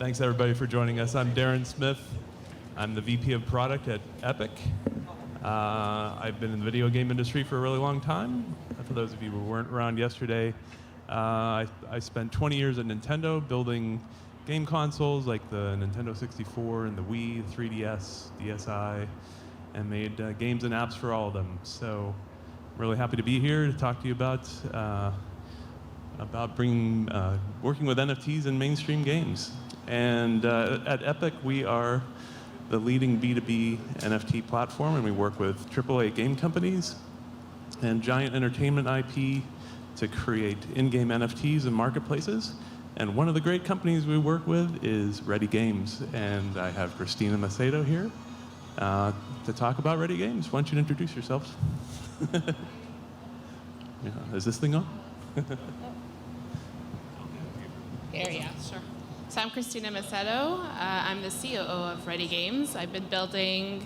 Thanks everybody for joining us. I'm Darren Smith. I'm the VP of Product at Epik. I've been in the video game industry for a really long time. For those of you who weren't around yesterday, I spent 20 years at Nintendo building game consoles like the Nintendo 64 and the Wii, 3DS, DSi, and made games and apps for all of them. So I'm really happy to be here to talk to you about working with NFTs in mainstream games. And at Epik, we are the leading B2B NFT platform, and we work with AAA game companies and giant entertainment IP to create in-game NFTs and marketplaces. And one of the great companies we work with is Ready Games. And I have Christina Macedo here to talk about Ready Games. Why don't you introduce yourselves? Yeah, is this thing on? Here, yeah, sure. So I'm Christina Macedo. I'm the COO of Ready Games. I've been building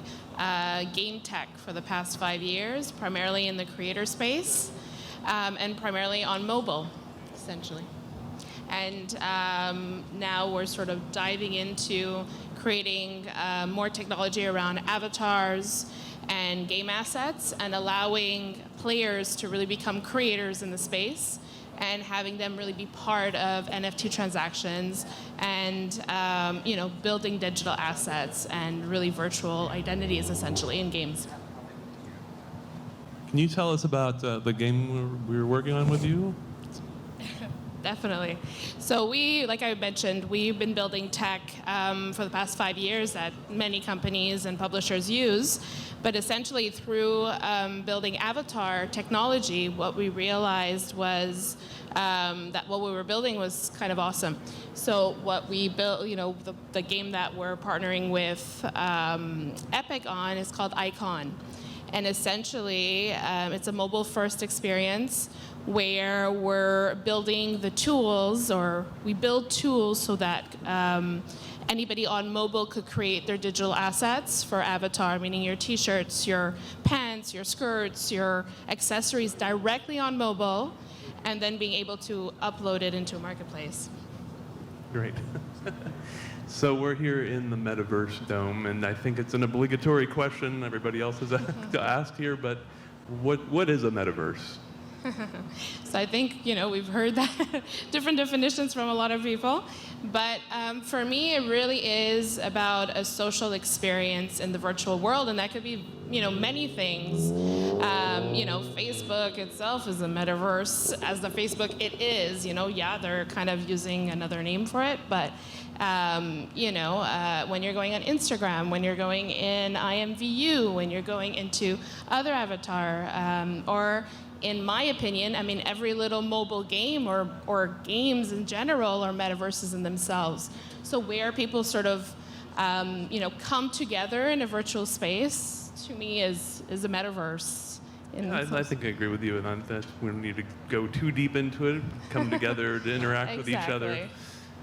game tech for the past 5 years, primarily in the creator space, and primarily on mobile, essentially. And now we're sort of diving into creating more technology around avatars and game assets and allowing players to really become creators in the space and having them really be part of NFT transactions and building digital assets and really virtual identities essentially in games. Can you tell us about the game we were working on with you? Definitely. So like I mentioned, we've been building tech for the past 5 years that many companies and publishers use. But essentially through building avatar technology, what we realized was that what we were building was kind of awesome. So what we built, the game that we're partnering with Epik on is called Icon. And essentially, it's a mobile-first experience where we're building the tools, or we build tools so that anybody on mobile could create their digital assets for avatar, meaning your t-shirts, your pants, your skirts, your accessories directly on mobile, and then being able to upload it into a marketplace. Great. So we're here in the Metaverse Dome, and I think it's an obligatory question everybody else has asked here, but what is a Metaverse? So I think, we've heard that different definitions from a lot of people. But for me, it really is about a social experience in the virtual world. And that could be, many things. Facebook itself is a metaverse. As the Facebook it is, they're kind of using another name for it. But, when you're going on Instagram, when you're going in IMVU, when you're going into other avatar, or in my opinion, every little mobile game or games in general are metaverses in themselves. So where people sort of, come together in a virtual space, to me, is a metaverse. I think I agree with you on that. We don't need to go too deep into it. Come together to interact with each other.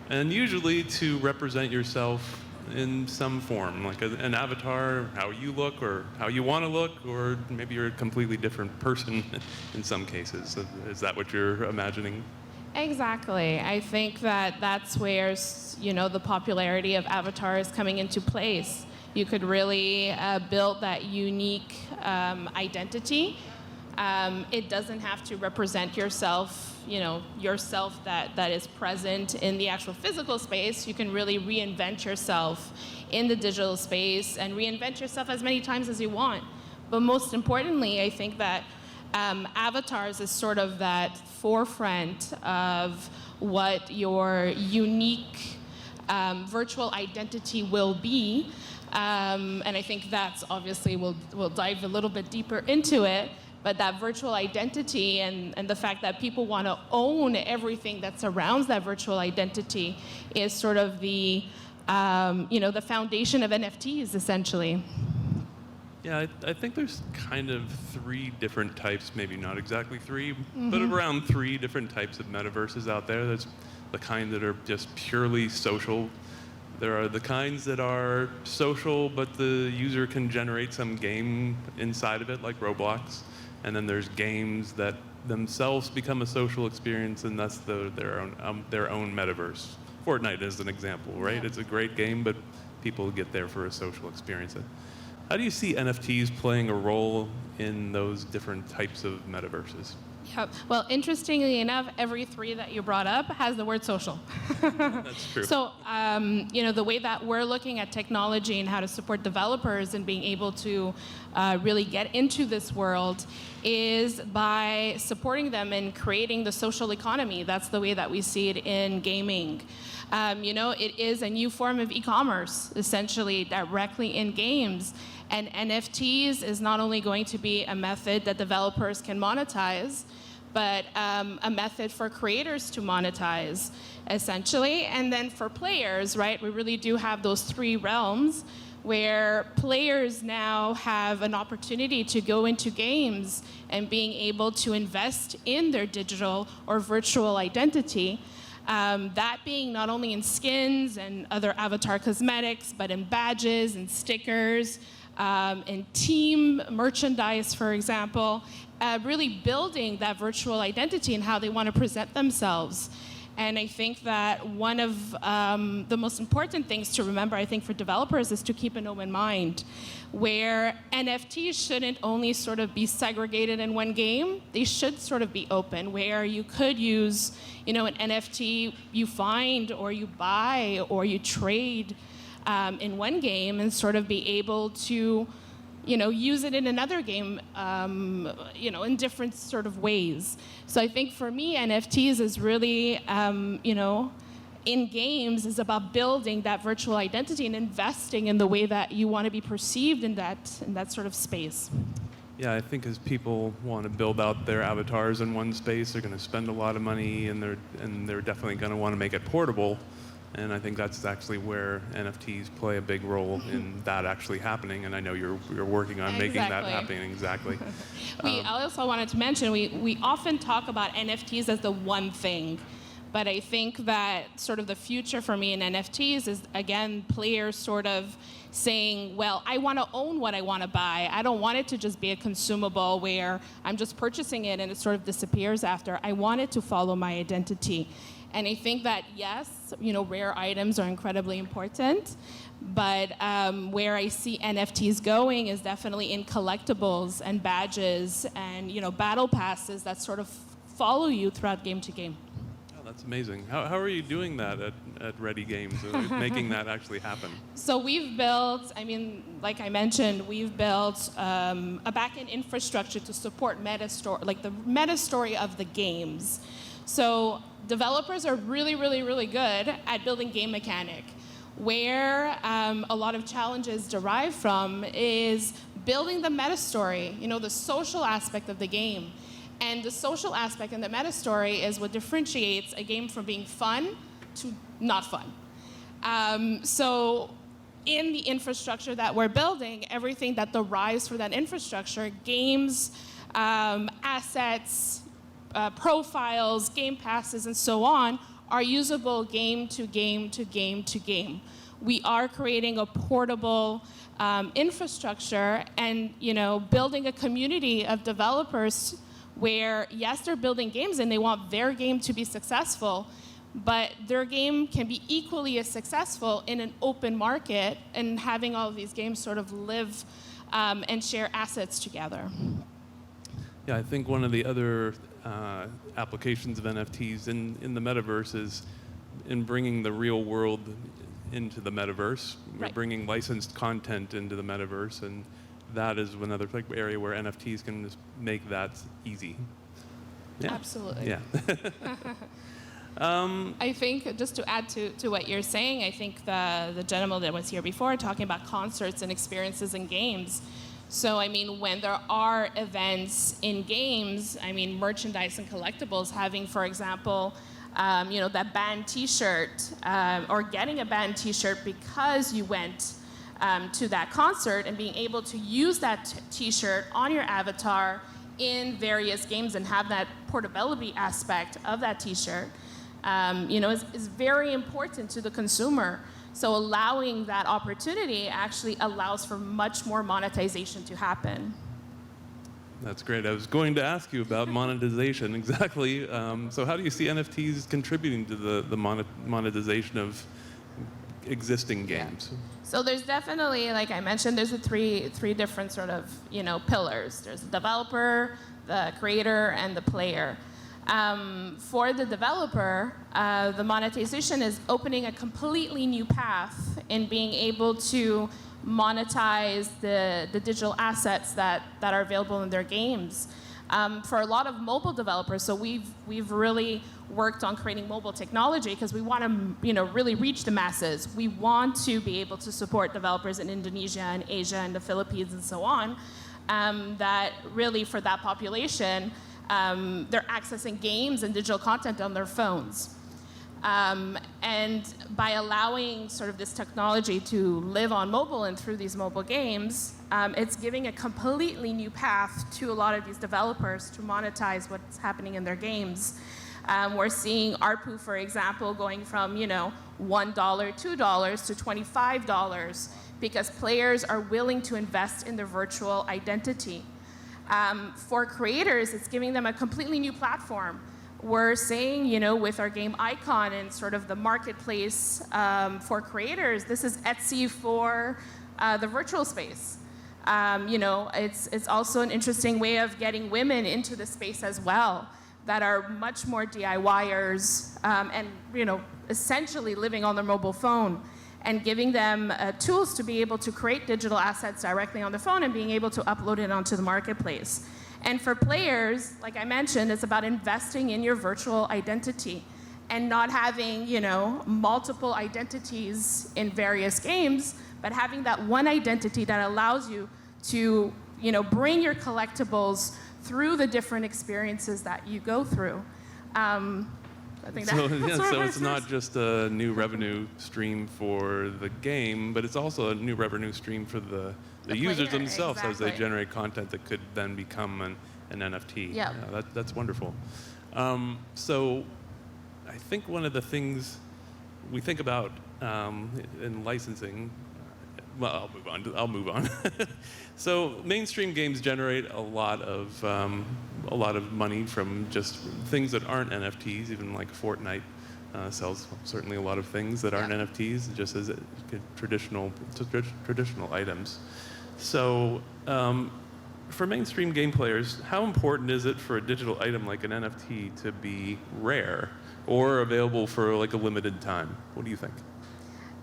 And usually to represent yourself in some form, like an avatar, how you look or how you want to look, or maybe you're a completely different person in some cases. Is that what you're imagining? Exactly. I think that's where, the popularity of avatar is coming into place. You could really build that unique identity. It doesn't have to represent yourself, yourself that is present in the actual physical space. You can really reinvent yourself in the digital space and reinvent yourself as many times as you want. But most importantly, I think that avatars is sort of that forefront of what your unique virtual identity will be. And I think that's obviously, we'll dive a little bit deeper into it. But that virtual identity and the fact that people want to own everything that surrounds that virtual identity is sort of the foundation of NFTs, essentially. Yeah, I think there's kind of 3 different types, maybe not exactly 3, but around 3 different types of metaverses out there. There's the kind that are just purely social. There are the kinds that are social, but the user can generate some game inside of it, like Roblox. And then there's games that themselves become a social experience, and that's their own metaverse Fortnite is an example, right? Yeah. It's a great game, but people get there for a social experience. How do you see NFTs playing a role in those different types of metaverses? Yeah. Well, interestingly enough, every three that you brought up has the word social. That's true. So, the way that we're looking at technology and how to support developers and being able to really get into this world is by supporting them in creating the social economy. That's the way that we see it in gaming. It is a new form of e-commerce, essentially, directly in games. And NFTs is not only going to be a method that developers can monetize, but a method for creators to monetize, essentially. And then for players, right, we really do have those three realms where players now have an opportunity to go into games and being able to invest in their digital or virtual identity. That being not only in skins and other avatar cosmetics, but in badges and stickers, in team merchandise, for example, really building that virtual identity and how they want to present themselves. And I think that one of the most important things to remember, I think, for developers is to keep an open mind, where NFTs shouldn't only sort of be segregated in one game. They should sort of be open, where you could use, an NFT you find or you buy or you trade in one game and sort of be able to use it in another game, in different sort of ways. So I think for me, NFTs is really, in games is about building that virtual identity and investing in the way that you want to be perceived in that sort of space. Yeah, I think as people want to build out their avatars in one space, they're going to spend a lot of money, and they're definitely going to want to make it portable. And I think that's actually where NFTs play a big role in that actually happening. And I know you're working on making that happen. Exactly. I also wanted to mention, we often talk about NFTs as the one thing. But I think that sort of the future for me in NFTs is, again, players sort of saying, well, I want to own what I want to buy. I don't want it to just be a consumable where I'm just purchasing it and it sort of disappears after. I want it to follow my identity. And I think that, yes, rare items are incredibly important, but where I see NFTs going is definitely in collectibles and badges and, battle passes that sort of follow you throughout game to game. Oh, that's amazing. How are you doing that at Ready Games, making that actually happen? So we've built, like I mentioned, we've built a back-end infrastructure to support the meta story of the games. So developers are really, really, really good at building game mechanic. Where a lot of challenges derive from is building the meta story, the social aspect of the game. And the social aspect and the meta story is what differentiates a game from being fun to not fun. So in the infrastructure that we're building, everything that derives for that infrastructure, games, assets, profiles, game passes, and so on, are usable game to game to game to game. We are creating a portable infrastructure and building a community of developers where, yes, they're building games and they want their game to be successful, but their game can be equally as successful in an open market and having all of these games sort of live and share assets together. Yeah, I think one of the other applications of NFTs in the metaverse is in bringing the real world into the metaverse. We're Right. bringing licensed content into the metaverse, and that is another area where NFTs can just make that easy. Yeah. Absolutely. Yeah. I think, just to add to what you're saying, I think the gentleman that was here before talking about concerts and experiences in games. So, when there are events in games, merchandise and collectibles, having, for example, that band T-shirt, or getting a band T-shirt because you went to that concert and being able to use that T-shirt on your avatar in various games and have that portability aspect of that T-shirt, is very important to the consumer. So allowing that opportunity actually allows for much more monetization to happen. That's great. I was going to ask you about monetization, exactly. So how do you see NFTs contributing to the monetization of existing games? So there's definitely, like I mentioned, there's three different sort of pillars. There's the developer, the creator, and the player. For the developer, the monetization is opening a completely new path in being able to monetize the digital assets that are available in their games. For a lot of mobile developers, so we've really worked on creating mobile technology because we want to really reach the masses. We want to be able to support developers in Indonesia and Asia and the Philippines and so on. That really for that population, they're accessing games and digital content on their phones. And by allowing sort of this technology to live on mobile and through these mobile games, it's giving a completely new path to a lot of these developers to monetize what's happening in their games. We're seeing ARPU, for example, going from $1, $2 to $25 because players are willing to invest in their virtual identity. For creators, it's giving them a completely new platform. We're saying, with our game icon and sort of the marketplace for creators, this is Etsy for the virtual space. It's also an interesting way of getting women into the space as well that are much more DIYers and, essentially living on their mobile phone and giving them tools to be able to create digital assets directly on the phone and being able to upload it onto the marketplace. And for players, like I mentioned, it's about investing in your virtual identity and not having, multiple identities in various games, but having that one identity that allows you to, bring your collectibles through the different experiences that you go through. I think so it's not just a new revenue stream for the game, but it's also a new revenue stream for the users player, themselves as they exactly. generate content that could then become an NFT. Yeah. That's wonderful. So I think one of the things we think about in licensing, well, I'll move on. So mainstream games generate a lot of money from just things that aren't NFTs. Even like Fortnite sells certainly a lot of things that aren't NFTs, just as traditional items. So for mainstream game players, how important is it for a digital item like an NFT to be rare or available for like a limited time? What do you think?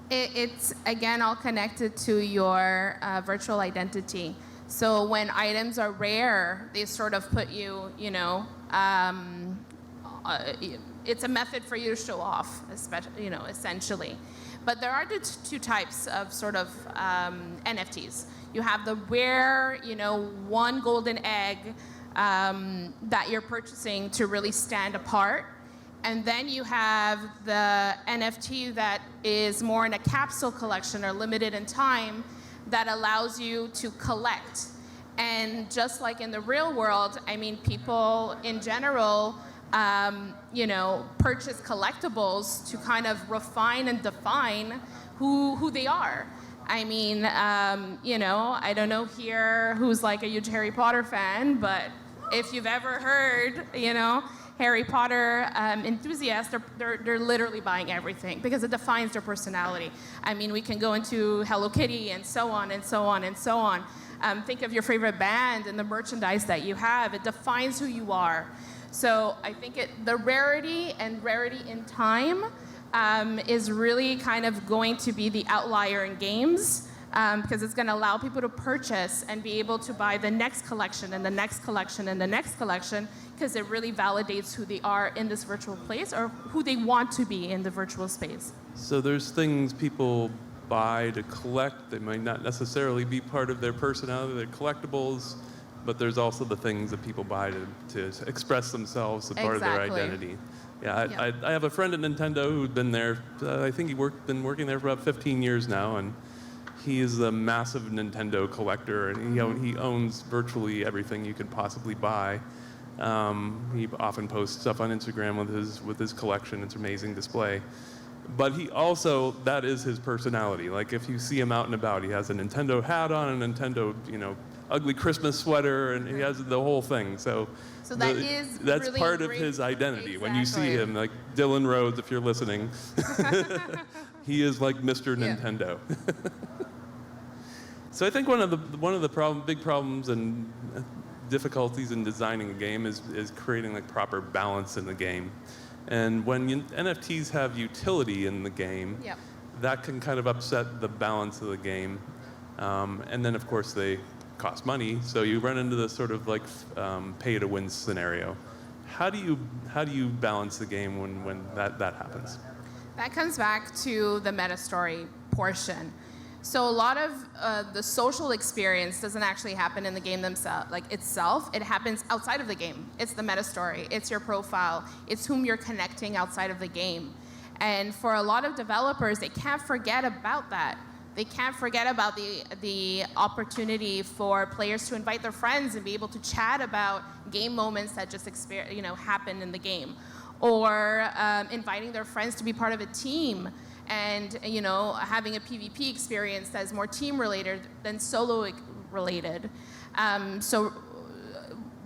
It's, again, all connected to your virtual identity. So when items are rare, they sort of put you, it's a method for you to show off, especially, essentially. But there are two types of sort of NFTs. You have the rare, one golden egg that you're purchasing to really stand apart. And then you have the NFT that is more in a capsule collection or limited in time that allows you to collect. And just like in the real world, I mean, people in general, purchase collectibles to kind of refine and define who they are. I mean, I don't know here who's like a huge Harry Potter fan, but if you've ever heard, Harry Potter enthusiasts, they're literally buying everything because it defines their personality. I mean, we can go into Hello Kitty and so on and so on and so on. Think of your favorite band and the merchandise that you have. It defines who you are. So I think the rarity and rarity in time is really kind of going to be the outlier in games because it's going to allow people to purchase and be able to buy the next collection and the next collection and the next collection because it really validates who they are in this virtual place or who they want to be in the virtual space. So there's things people buy to collect. They might not necessarily be part of their personality, their collectibles, but there's also the things that people buy to express themselves as part of their identity. Yeah, I have a friend at Nintendo who's been there, I think been working there for about 15 years now, and he is a massive Nintendo collector, and he owns virtually everything you could possibly buy. He often posts stuff on Instagram with his collection. It's an amazing display. But he also, that is his personality. Like if you see him out and about, he has a Nintendo hat on, a Nintendo, ugly Christmas sweater, and he has the whole thing. So that is that's really part of great. his identity. When you see Exactly. him, like Dylan Rhodes, if you're listening, he is like Mr. Yeah. Nintendo. So I think one of the big problems and difficulties in designing a game is creating like proper balance in the game. And when NFTs have utility in the game, Yep. that can kind of upset the balance of the game. And then of course they cost money, so you run into this sort of like pay-to-win scenario. How do you balance the game when that happens? That comes back to the meta story portion. So a lot of the social experience doesn't actually happen in the game itself. It happens outside of the game. It's the meta story. It's your profile. It's whom you're connecting outside of the game. And for a lot of developers, they can't forget about that. They can't forget about the opportunity for players to invite their friends and be able to chat about game moments that just happen in the game, or inviting their friends to be part of a team, and having a PvP experience that is more team related than solo related. So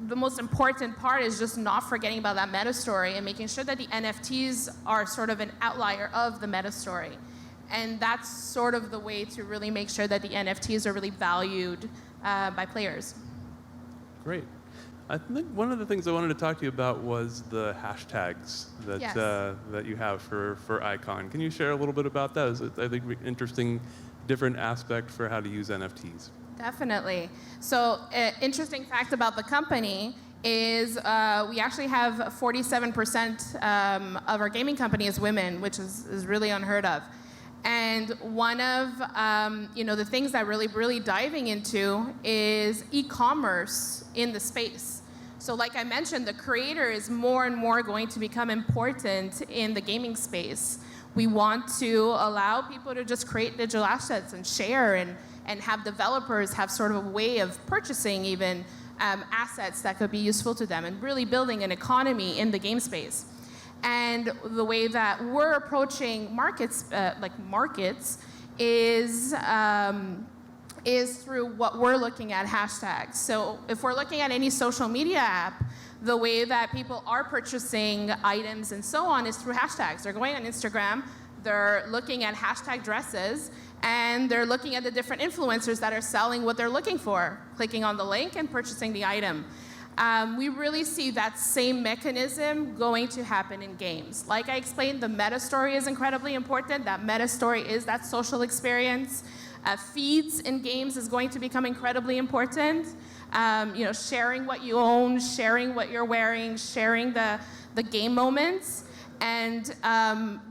the most important part is just not forgetting about that meta story and making sure that the NFTs are sort of an outlier of the meta story. And that's sort of the way to really make sure that the NFTs are really valued by players. Great. I think one of the things I wanted to talk to you about was the hashtags that Yes. That you have for Icon. Can you share a little bit about that? It's, I think, interesting, different aspect for how to use NFTs. Definitely. So, interesting fact about the company is we actually have 47% of our gaming company is women, which is really unheard of. And one of the things that really diving into is e-commerce in the space. So like I mentioned, the creator is more and more going to become important in the gaming space. We want to allow people to just create digital assets and share, and have developers have sort of a way of purchasing even assets that could be useful to them, and really building an economy in the game space. And the way that we're approaching markets is through what we're looking at, hashtags. So if we're looking at any social media app, the way that people are purchasing items and so on is through hashtags. They're going on Instagram, they're looking at hashtag dresses, and they're looking at the different influencers that are selling what they're looking for, clicking on the link and purchasing the item. We really see that same mechanism going to happen in games. Like I explained, the meta story is incredibly important. That meta story is that social experience. Feeds in games is going to become incredibly important. Sharing what you own, sharing what you're wearing, sharing the game moments. And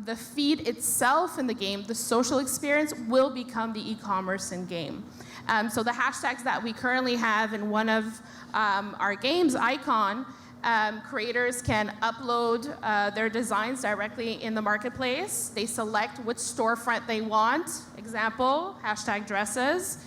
the feed itself in the game, the social experience, will become the e-commerce in game. So the hashtags that we currently have in one of our games, Icon, creators can upload their designs directly in the marketplace. They select which storefront they want. Example, hashtag dresses.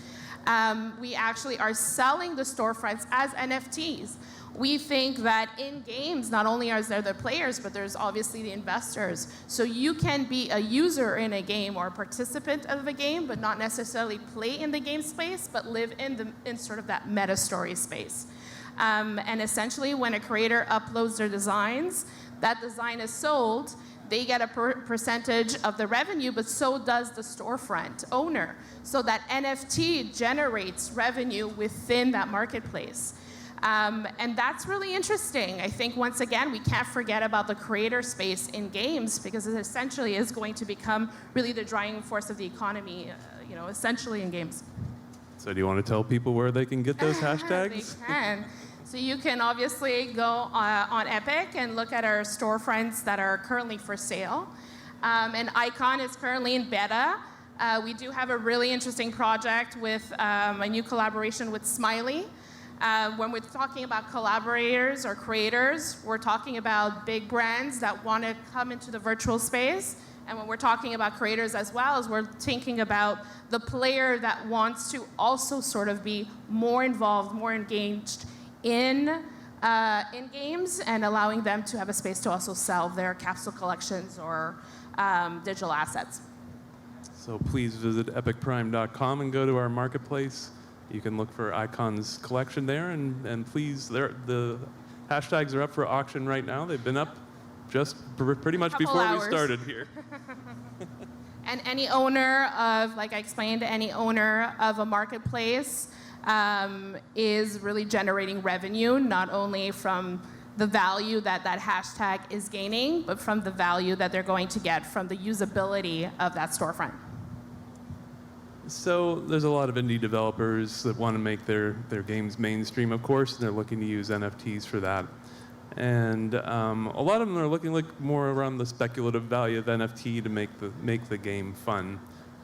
We actually are selling the storefronts as NFTs. We think that in games, not only are there the players, but there's obviously the investors. So you can be a user in a game or a participant of a game, but not necessarily play in the game space, but live in sort of that meta story space. And essentially, when a creator uploads their designs, that design is sold. They get a percentage of the revenue, but so does the storefront owner. So that NFT generates revenue within that marketplace. And that's really interesting. I think, once again, we can't forget about the creator space in games, because it essentially is going to become really the driving force of the economy, essentially in games. So do you want to tell people where they can get those hashtags? They can. So you can obviously go on Epik and look at our storefronts that are currently for sale. And Icon is currently in beta. We do have a really interesting project with a new collaboration with Smiley. When we're talking about collaborators or creators, we're talking about big brands that want to come into the virtual space. And when we're talking about creators as well, we're thinking about the player that wants to also sort of be more involved, more engaged in games, and allowing them to have a space to also sell their capsule collections or digital assets. So please visit epicprime.com and go to our marketplace. You can look for Icon's collection there, and please, the hashtags are up for auction right now. They've been up just pretty much before we started here. And any owner of, like I explained, any owner of a marketplace is really generating revenue, not only from the value that that hashtag is gaining, but from the value that they're going to get from the usability of that storefront. So there's a lot of indie developers that want to make their games mainstream, of course, and they're looking to use NFTs for that. And a lot of them are looking like more around the speculative value of NFT to make the game fun.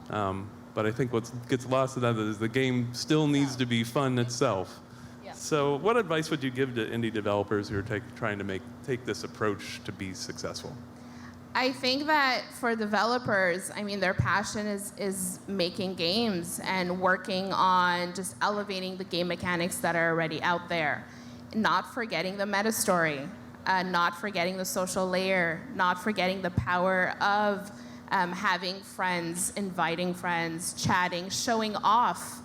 But I think what gets lost in that is the game still needs to be fun itself. Yeah. So what advice would you give to indie developers who are trying to take this approach to be successful? I think that for developers, I mean, their passion is making games and working on just elevating the game mechanics that are already out there. Not forgetting the meta story, not forgetting the social layer, not forgetting the power of having friends, inviting friends, chatting, showing off.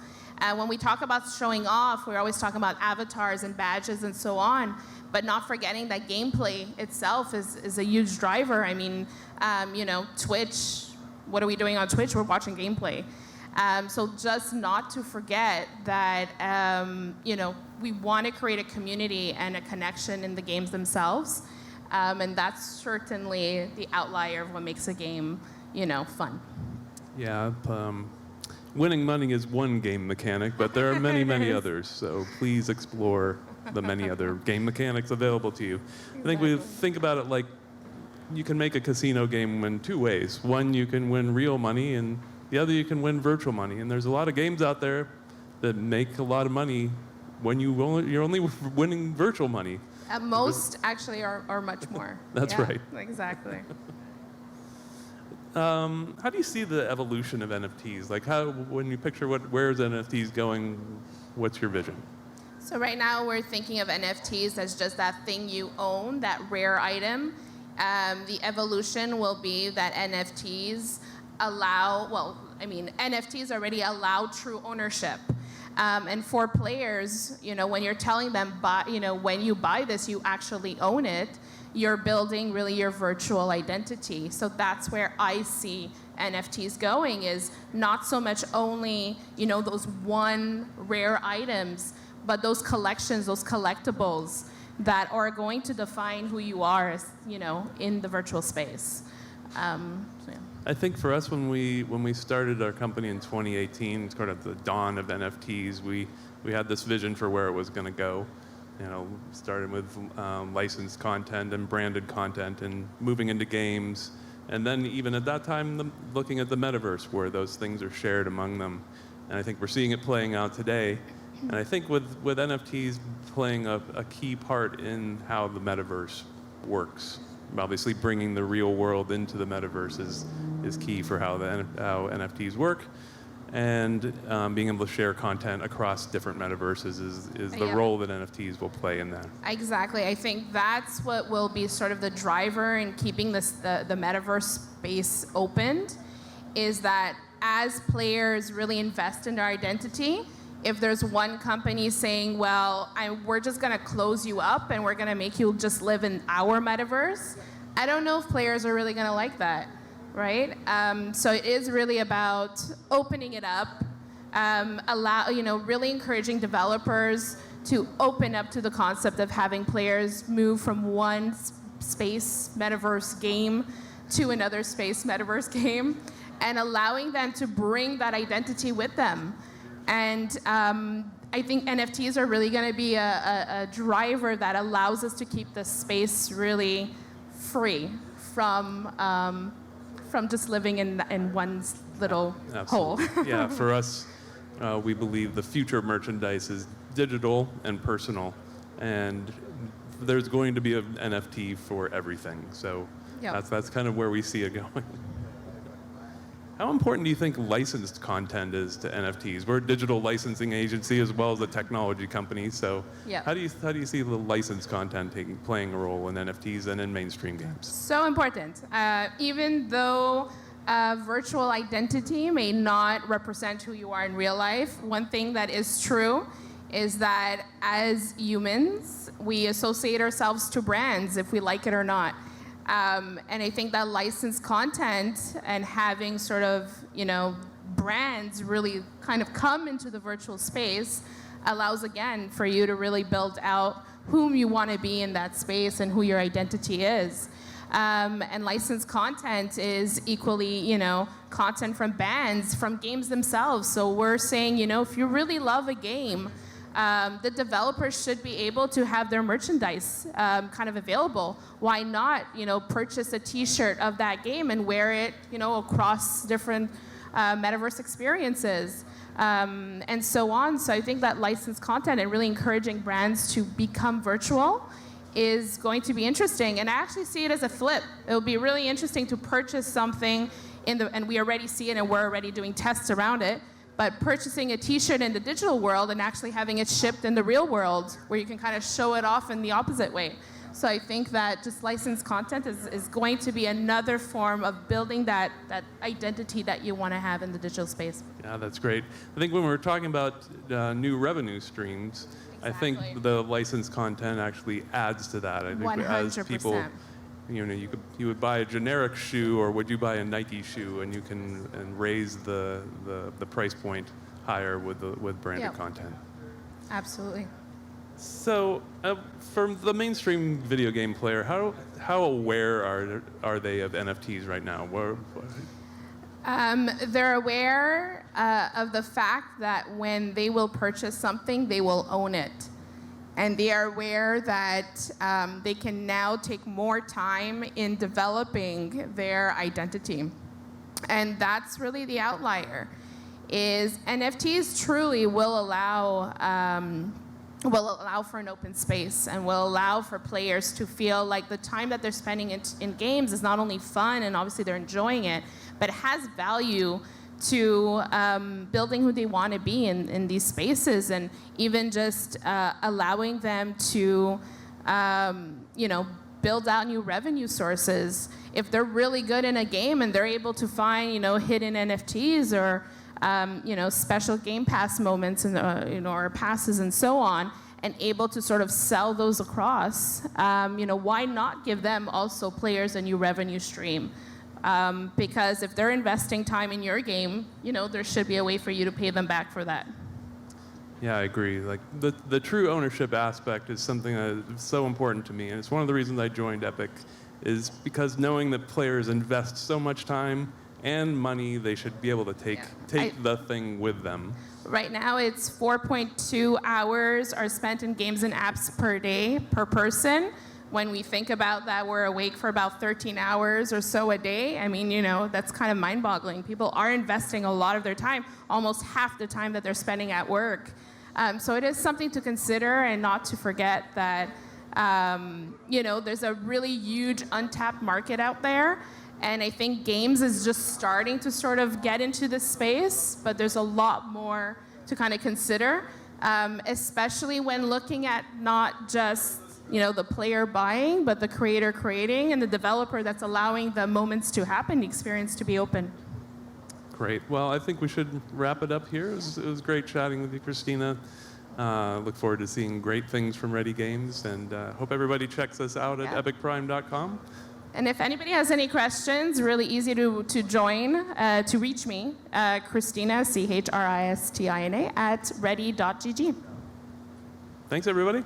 When we talk about showing off, we're always talking about avatars and badges and so on, but not forgetting that gameplay itself is a huge driver. I mean, Twitch, what are we doing on Twitch? We're watching gameplay. So just not to forget that, we want to create a community and a connection in the games themselves. And that's certainly the outlier of what makes a game, fun. Yeah, winning money is one game mechanic, but there are many, many others. So please explore the many other game mechanics available to you. Exactly. I think we think about it like you can make a casino game in two ways. One, you can win real money, and the other, you can win virtual money. And there's a lot of games out there that make a lot of money when you're only winning virtual money. Most actually are much more. That's yeah, right. Exactly. How do you see the evolution of NFTs? Like, when you picture where's NFTs going, what's your vision? So right now we're thinking of NFTs as just that thing you own, that rare item. The evolution will be that NFTs NFTs already allow true ownership. And for players, when you're telling them, when you buy this, you actually own it, you're building really your virtual identity. So that's where I see NFTs going, is not so much only, those one rare items, but those collections, those collectibles that are going to define who you are, in the virtual space. Yeah. I think for us, when we started our company in 2018, sort of the dawn of NFTs, we had this vision for where it was going to go. Starting with licensed content and branded content and moving into games. And then even at that time, looking at the Metaverse, where those things are shared among them. And I think we're seeing it playing out today. And I think with NFTs playing a key part in how the Metaverse works. Obviously, bringing the real world into the Metaverse is key for how NFTs work. And being able to share content across different metaverses is the role that NFTs will play in that. Exactly. I think that's what will be sort of the driver in keeping the metaverse space opened, is that as players really invest in their identity, if there's one company saying, well, we're just going to close you up and we're going to make you just live in our metaverse, I don't know if players are really going to like that. Right? So it is really about opening it up, really encouraging developers to open up to the concept of having players move from one space metaverse game to another space metaverse game, and allowing them to bring that identity with them. And I think NFTs are really going to be a driver that allows us to keep the space really free from just living in one little hole. Yeah, for us, we believe the future of merchandise is digital and personal, and there's going to be an NFT for everything. So that's kind of where we see it going. How important do you think licensed content is to NFTs? We're a digital licensing agency as well as a technology company. So how do you see the licensed content playing a role in NFTs and in mainstream games? So important. Even though a virtual identity may not represent who you are in real life. One thing that is true is that as humans, we associate ourselves to brands if we like it or not. And I think that licensed content and having sort of, brands really kind of come into the virtual space allows, again, for you to really build out whom you want to be in that space and who your identity is. And licensed content is equally, content from bands, from games themselves. So we're saying, if you really love a game, the developers should be able to have their merchandise kind of available. Why not, purchase a T-shirt of that game and wear it, across different metaverse experiences, and so on. So I think that licensed content and really encouraging brands to become virtual is going to be interesting. And I actually see it as a flip. It'll be really interesting to purchase something and we already see it and we're already doing tests around it, but purchasing a T-shirt in the digital world and actually having it shipped in the real world where you can kind of show it off in the opposite way. So I think that just licensed content is going to be another form of building that identity that you want to have in the digital space. Yeah, that's great. I think when we're talking about new revenue streams, exactly. I think the licensed content actually adds to that. I think 100%. As people, you would buy a generic shoe, or would you buy a Nike shoe, and you can raise the price point higher with branded content. Absolutely. So, for the mainstream video game player, how aware are they of NFTs right now? They're aware of the fact that when they will purchase something, they will own it. And they are aware that they can now take more time in developing their identity. And that's really the outlier, is NFTs truly will allow for an open space and will allow for players to feel like the time that they're spending in games is not only fun and obviously they're enjoying it, but it has value to building who they want to be in these spaces, and even just allowing them to build out new revenue sources. If they're really good in a game and they're able to find hidden NFTs or special Game Pass moments and or passes and so on, and able to sort of sell those across, why not give them also players a new revenue stream? Because if they're investing time in your game, there should be a way for you to pay them back for that. Yeah, I agree. Like the true ownership aspect is something that is so important to me, and it's one of the reasons I joined Epik, is because knowing that players invest so much time and money, they should be able to take the thing with them. Right now, it's 4.2 hours are spent in games and apps per day per person. When we think about that, we're awake for about 13 hours or so a day. I mean, that's kind of mind-boggling. People are investing a lot of their time, almost half the time that they're spending at work. So it is something to consider, and not to forget that, there's a really huge untapped market out there. And I think games is just starting to sort of get into this space, but there's a lot more to kind of consider, especially when looking at not just the player buying, but the creator creating and the developer that's allowing the moments to happen, the experience to be open. Great. Well, I think we should wrap it up here. It was great chatting with you, Christina. Look forward to seeing great things from Ready Games, and hope everybody checks us out at epicprime.com. And if anybody has any questions, really easy to join, to reach me, Christina, Christina, @ready.gg. Thanks, everybody.